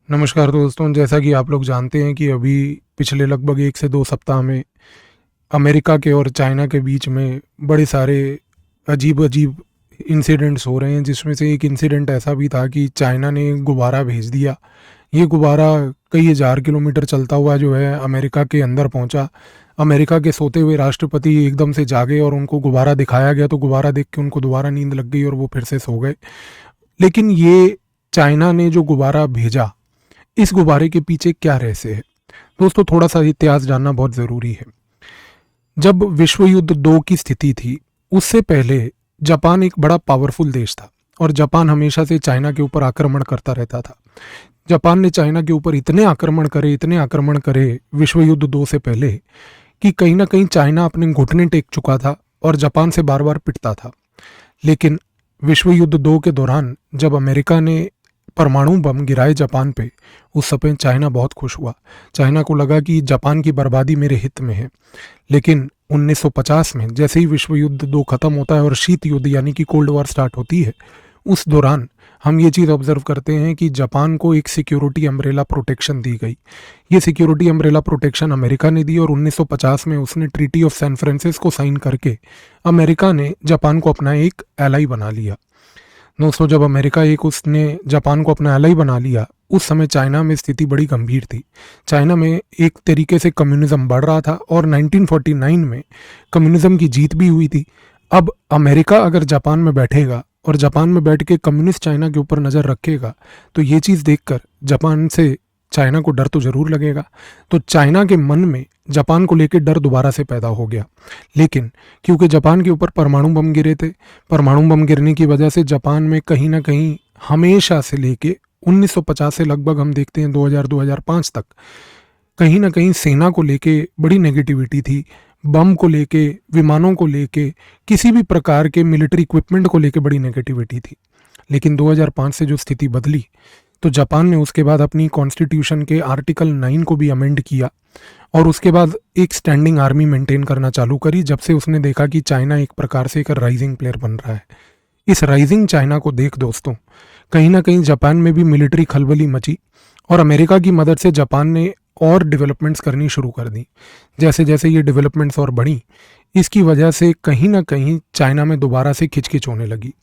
नमस्कार दोस्तों, जैसा कि आप लोग जानते हैं कि अभी पिछले लगभग 1 से 2 सप्ताह में अमेरिका के और चाइना के बीच में बड़े सारे अजीब-अजीब इंसिडेंट्स हो रहे हैं, जिसमें से एक इंसिडेंट ऐसा भी था कि चाइना ने गुब्बारा भेज दिया। ये गुब्बारा कई हज़ार किलोमीटर चलता हुआ जो है अमेरिका के अंदर पहुंचा। अमेरिका के सोते हुए राष्ट्रपति एकदम से जागे और उनको गुब्बारा दिखाया गया, तो गुब्बारा देख के उनको दोबारा नींद लग गई और वो फिर से सो गए। लेकिन ये चाइना ने जो गुब्बारा भेजा, इस गुब्बारे के पीछे क्या रहस्य है? दोस्तों, थोड़ा सा इतिहास जानना बहुत ज़रूरी है। जब विश्व युद्ध 2 की स्थिति थी, उससे पहले जापान एक बड़ा पावरफुल देश था और जापान हमेशा से चाइना के ऊपर आक्रमण करता रहता था। जापान ने चाइना के ऊपर इतने आक्रमण करे विश्व युद्ध 2 से पहले कि कहीं ना कहीं चाइना अपने घुटने टेक चुका था और जापान से बार बार पिटता था। लेकिन विश्व युद्ध 2 के दौरान जब अमेरिका ने परमाणु बम गिराए जापान पे, उस समय चाइना बहुत खुश हुआ। चाइना को लगा कि जापान की बर्बादी मेरे हित में है। लेकिन 1950 में जैसे ही विश्व युद्ध 2 खत्म होता है और शीत युद्ध यानी कि कोल्ड वॉर स्टार्ट होती है, उस दौरान हम ये चीज़ ऑब्जर्व करते हैं कि जापान को एक सिक्योरिटी अम्ब्रेला प्रोटेक्शन दी गई। ये सिक्योरिटी अम्ब्रेला प्रोटेक्शन अमेरिका ने दी और 1950 में उसने treaty of San Francisco sign करके अमेरिका ने जापान को अपना एक एलाई बना लिया। दोस्तों, जब अमेरिका एक उसने जापान को अपना एलाई बना लिया, उस समय चाइना में स्थिति बड़ी गंभीर थी। चाइना में एक तरीके से कम्युनिज्म बढ़ रहा था और 1949 में कम्युनिज्म की जीत भी हुई थी। अब अमेरिका अगर जापान में बैठेगा और जापान में बैठ के कम्युनिस्ट चाइना के ऊपर नज़र रखेगा, तो ये चीज़ देखकर जापान से चाइना को डर तो ज़रूर लगेगा। तो चाइना के मन में जापान को लेकर डर दोबारा से पैदा हो गया। लेकिन क्योंकि जापान के ऊपर परमाणु बम गिरे थे, परमाणु बम गिरने की वजह से जापान में कहीं ना कहीं हमेशा से लेके 1950 से लगभग हम देखते हैं 2000-2005 तक कहीं ना कहीं सेना को लेके बड़ी नेगेटिविटी थी। बम को लेके, विमानों को लेके, किसी भी प्रकार के मिलिट्री इक्विपमेंट को लेके बड़ी नेगेटिविटी थी। लेकिन 2005 से जो स्थिति बदली, तो जापान ने उसके बाद अपनी कॉन्स्टिट्यूशन के आर्टिकल 9 को भी अमेंड किया और उसके बाद एक स्टैंडिंग आर्मी मेंटेन करना चालू करी, जब से उसने देखा कि चाइना एक प्रकार से एक राइजिंग प्लेयर बन रहा है। इस राइजिंग चाइना को देख दोस्तों, कहीं ना कहीं जापान में भी मिलिट्री खलबली मची और अमेरिका की मदद से जापान ने और डेवलपमेंट्स करनी शुरू कर दी। जैसे जैसे ये डेवलपमेंट्स और बढ़ी, इसकी वजह से कहीं ना कहीं चाइना में दोबारा से खिचखिच होने लगी।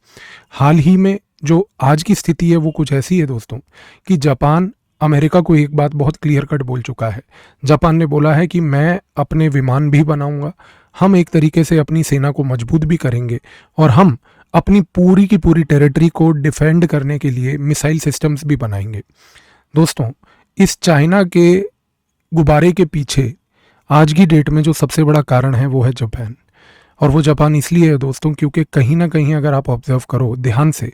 हाल ही में जो आज की स्थिति है वो कुछ ऐसी है दोस्तों कि जापान अमेरिका को एक बात बहुत क्लियर कट बोल चुका है। जापान ने बोला है कि मैं अपने विमान भी बनाऊंगा, हम एक तरीके से अपनी सेना को मजबूत भी करेंगे और हम अपनी पूरी की पूरी टेरिटरी को डिफेंड करने के लिए मिसाइल सिस्टम्स भी बनाएंगे। दोस्तों, इस चाइना के गुब्बारे के पीछे आज की डेट में जो सबसे बड़ा कारण है वो है जापान। और वो जापान इसलिए है दोस्तों क्योंकि कहीं ना कहीं अगर आप ऑब्जर्व करो ध्यान से,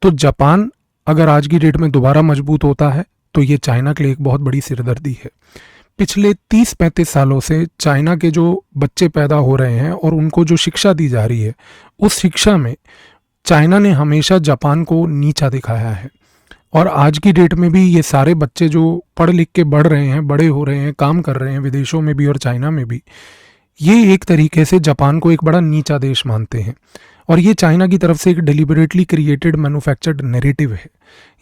तो जापान अगर आज की डेट में दोबारा मजबूत होता है तो ये चाइना के लिए एक बहुत बड़ी सिरदर्दी है। पिछले 30-35 सालों से चाइना के जो बच्चे पैदा हो रहे हैं और उनको जो शिक्षा दी जा रही है, उस शिक्षा में चाइना ने हमेशा जापान को नीचा दिखाया है। और आज की डेट में भी ये सारे बच्चे जो पढ़ लिख के बढ़ रहे हैं, बड़े हो रहे हैं, काम कर रहे हैं विदेशों में भी और चाइना में भी, ये एक तरीके से जापान को एक बड़ा नीचा देश मानते हैं। और ये चाइना की तरफ से एक डेलिबरेटली क्रिएटेड मैन्युफैक्चर्ड नैरेटिव है।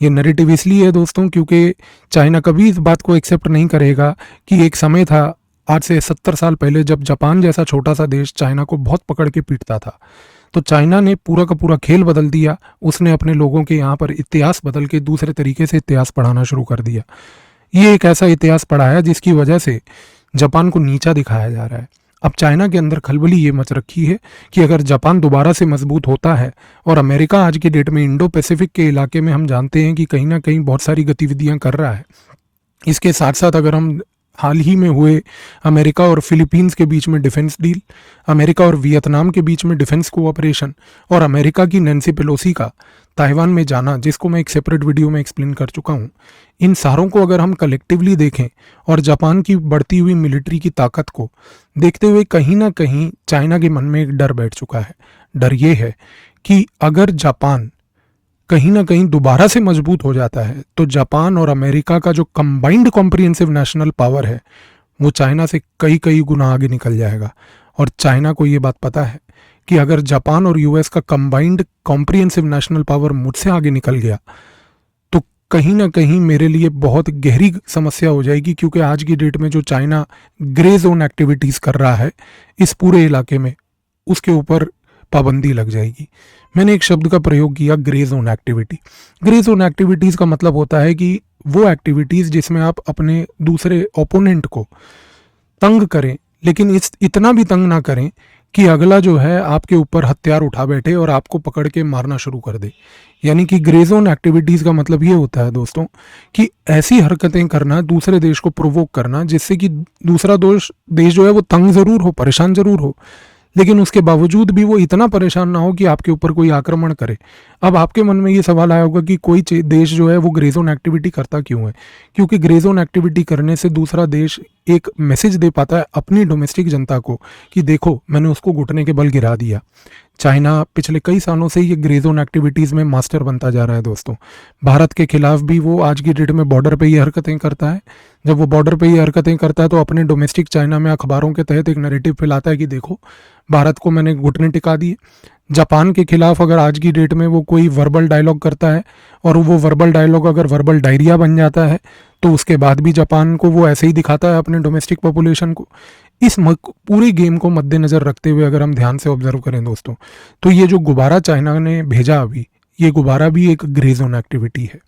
ये नैरेटिव इसलिए है दोस्तों क्योंकि चाइना कभी इस बात को एक्सेप्ट नहीं करेगा कि एक समय था, आज से 70 साल पहले, जब जापान जैसा छोटा सा देश चाइना को बहुत पकड़ के पीटता था। तो चाइना ने पूरा का पूरा खेल बदल दिया। उसने अपने लोगों के यहाँ पर इतिहास बदल के दूसरे तरीके से इतिहास पढ़ाना शुरू कर दिया। ये एक ऐसा इतिहास पढ़ाया जिसकी वजह से जापान को नीचा दिखाया जा रहा है। अब चाइना के अंदर खलबली ये मच रखी है कि अगर जापान दोबारा से मजबूत होता है और अमेरिका आज की डेट में इंडो पैसिफिक के इलाके में हम जानते हैं कि कहीं ना कहीं बहुत सारी गतिविधियां कर रहा है। इसके साथ साथ अगर हम हाल ही में हुए अमेरिका और फिलीपींस के बीच में डिफेंस डील, अमेरिका और वियतनाम के बीच में डिफेंस कोऑपरेशन और अमेरिका की नैन्सी पेलोसी का ताइवान में जाना, जिसको मैं एक सेपरेट वीडियो में एक्सप्लेन कर चुका हूँ, इन सारों को अगर हम कलेक्टिवली देखें और जापान की बढ़ती हुई मिलिट्री की ताकत को देखते हुए कहीं ना कहीं चाइना के मन में एक डर बैठ चुका है। डर ये है कि अगर जापान कहीं ना कहीं दोबारा से मजबूत हो जाता है तो जापान और अमेरिका का जो कंबाइंड कॉम्प्रिहेंसिव नेशनल पावर है वो चाइना से कई कई गुना आगे निकल जाएगा। और चाइना को ये बात पता है कि अगर जापान और यूएस का कंबाइंड कॉम्प्रिहेंसिव नेशनल पावर मुझसे आगे निकल गया तो कहीं ना कहीं मेरे लिए बहुत गहरी समस्या हो जाएगी, क्योंकि आज की डेट में जो चाइना ग्रे जोन एक्टिविटीज़ कर रहा है इस पूरे इलाके में, उसके ऊपर पाबंदी लग जाएगी। मैंने एक शब्द का प्रयोग किया, grey zone activity. Grey zone activities का मतलब होता है कि वो एक्टिविटीज़ जिसमें आप अपने दूसरे ओपोनेंट को तंग करें, लेकिन इतना भी तंग ना करें कि अगला जो है आपके ऊपर हथियार उठा बैठे और आपको पकड़ के मारना शुरू कर दे। यानी कि ग्रे जोन एक्टिविटीज़ का मतलब ये होता है दोस्तों कि ऐसी हरकतें करना, दूसरे देश को प्रोवोक करना, जिससे कि दूसरा देश जो है वो तंग ज़रूर हो, परेशान ज़रूर हो, लेकिन उसके बावजूद भी वो इतना परेशान ना हो कि आपके ऊपर कोई आक्रमण करे। अब आपके मन में ये सवाल आया होगा कि कोई देश जो है वो ग्रे जोन एक्टिविटी करता क्यों है? क्योंकि ग्रे जोन एक्टिविटी करने से दूसरा देश एक मैसेज दे पाता है अपनी डोमेस्टिक जनता को कि देखो, मैंने उसको घुटने के बल गिरा दिया। चाइना पिछले कई सालों से ये ग्रे जोन एक्टिविटीज़ में मास्टर बनता जा रहा है दोस्तों। भारत के खिलाफ भी वो आज की डेट में बॉर्डर पे ये हरकतें करता है। जब वो बॉर्डर पे ये हरकतें करता है तो अपने डोमेस्टिक चाइना में अखबारों के तहत एक नैरेटिव फैलाता है कि देखो, भारत को मैंने घुटने टिका दिए। जापान के खिलाफ अगर आज की डेट में वो कोई वर्बल डायलॉग करता है और वो वर्बल डायलॉग अगर वर्बल डायरिया बन जाता है तो उसके बाद भी जापान को वो ऐसे ही दिखाता है अपने डोमेस्टिक पॉपुलेशन को। इस पूरी गेम को मद्देनज़र रखते हुए अगर हम ध्यान से ऑब्जर्व करें दोस्तों, तो ये जो गुब्बारा चाइना ने भेजा अभी, ये गुब्बारा भी एक ग्रे जोन एक्टिविटी है।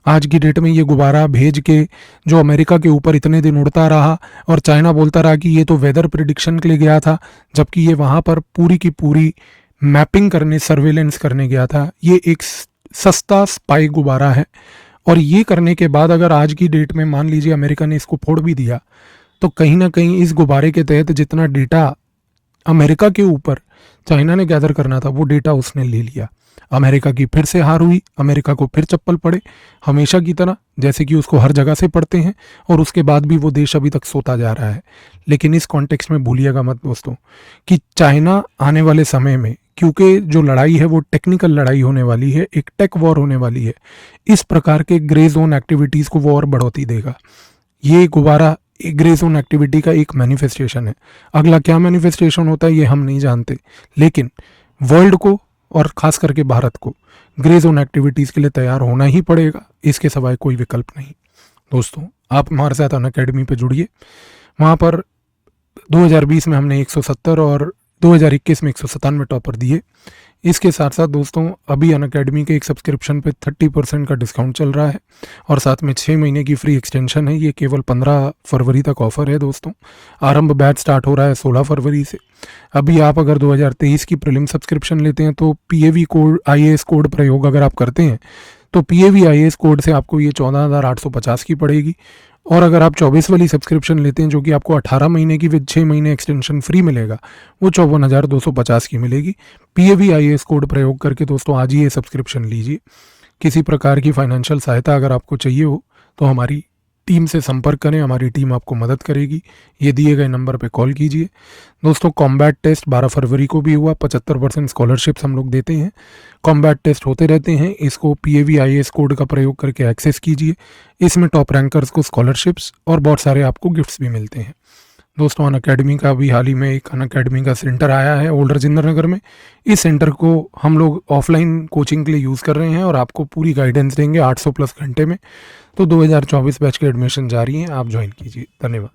आज की डेट में ये गुब्बारा भेज के जो अमेरिका के ऊपर इतने दिन उड़ता रहा और चाइना बोलता रहा कि ये तो वेदर प्रिडिक्शन के लिए गया था, जबकि ये वहाँ पर पूरी की पूरी मैपिंग करने, सर्वेलेंस करने गया था। ये एक सस्ता स्पाई गुब्बारा है। और ये करने के बाद अगर आज की डेट में मान लीजिए अमेरिका ने इसको फोड़ भी दिया, तो कहीं ना कहीं इस गुब्बारे के तहत जितना डेटा अमेरिका के ऊपर चाइना ने गैदर करना था वो डेटा उसने ले लिया। अमेरिका की फिर से हार हुई, अमेरिका को फिर चप्पल पड़े, हमेशा की तरह, जैसे कि उसको हर जगह से पड़ते हैं, और उसके बाद भी वो देश अभी तक सोता जा रहा है। लेकिन इस कॉन्टेक्स्ट में भूलिएगा मत दोस्तों कि चाइना आने वाले समय में, क्योंकि जो लड़ाई है वो टेक्निकल लड़ाई होने वाली है, एक टेक वॉर होने वाली है, इस प्रकार के ग्रे जोन एक्टिविटीज़ को वो और बढ़ोतरी देगा। ये गुब्बारा ग्रे जोन एक्टिविटी का एक मैनिफेस्टेशन है। अगला क्या मैनिफेस्टेशन होता है ये हम नहीं जानते, लेकिन वर्ल्ड को और ख़ास करके भारत को ग्रे जोन एक्टिविटीज़ के लिए तैयार होना ही पड़ेगा, इसके सिवाय कोई विकल्प नहीं। दोस्तों, आप हमारे साथ अनअकैडमी पे जुड़िए। वहाँ पर 2020 में हमने 170 और 2021 में 197 टॉपर दिए। इसके साथ साथ दोस्तों, अभी अनअकैडमी के एक सब्सक्रिप्शन पे 30% का डिस्काउंट चल रहा है और साथ में 6 महीने की फ्री एक्सटेंशन है। ये केवल 15 फरवरी तक ऑफर है दोस्तों। आरंभ बैच स्टार्ट हो रहा है 16 फरवरी से। अभी आप अगर 2023 की प्रीलिम सब्सक्रिप्शन लेते हैं तो PAV कोड, IAS कोड प्रयोग अगर आप करते हैं तो PAV IAS कोड से आपको ये 14,850 की पड़ेगी। और अगर आप 24 वाली सब्सक्रिप्शन लेते हैं जो कि आपको 18 महीने की विद 6 महीने एक्सटेंशन फ्री मिलेगा, वो 54,250 की मिलेगी। PAV IAS कोड प्रयोग करके दोस्तों आज ही ये सब्सक्रिप्शन लीजिए। किसी प्रकार की फाइनेंशियल सहायता अगर आपको चाहिए हो तो हमारी टीम से संपर्क करें, हमारी टीम आपको मदद करेगी। ये दिए गए नंबर पे कॉल कीजिए। दोस्तों, कॉम्बैट टेस्ट 12 फरवरी को भी हुआ। 75% स्कॉलरशिप्स हम लोग देते हैं। कॉम्बैट टेस्ट होते रहते हैं, इसको PAV IAS कोड का प्रयोग करके एक्सेस कीजिए। इसमें टॉप रैंकर्स को स्कॉलरशिप्स और बहुत सारे आपको गिफ्ट्स भी मिलते हैं। दोस्तों, अनअकैडमी का अभी हाल ही में एक अनअकैडमी का सेंटर आया है ओल्ड राजेंद्र नगर में। इस सेंटर को हम लोग ऑफलाइन कोचिंग के लिए यूज़ कर रहे हैं और आपको पूरी गाइडेंस देंगे 800 प्लस घंटे में। तो 2024 बैच के एडमिशन जारी हैं, आप ज्वाइन कीजिए। धन्यवाद।